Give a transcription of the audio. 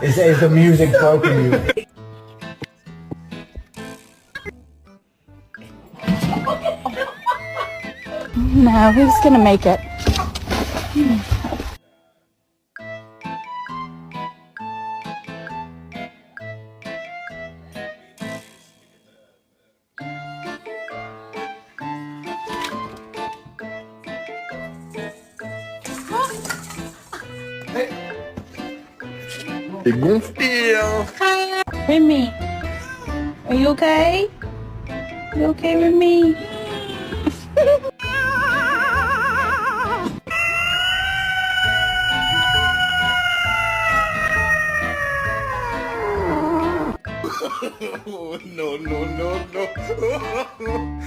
Is the music broken you? No, who's gonna make it? T'es gonflé, hein. Remy, are you okay? You okay, Remy? No, no, no, no.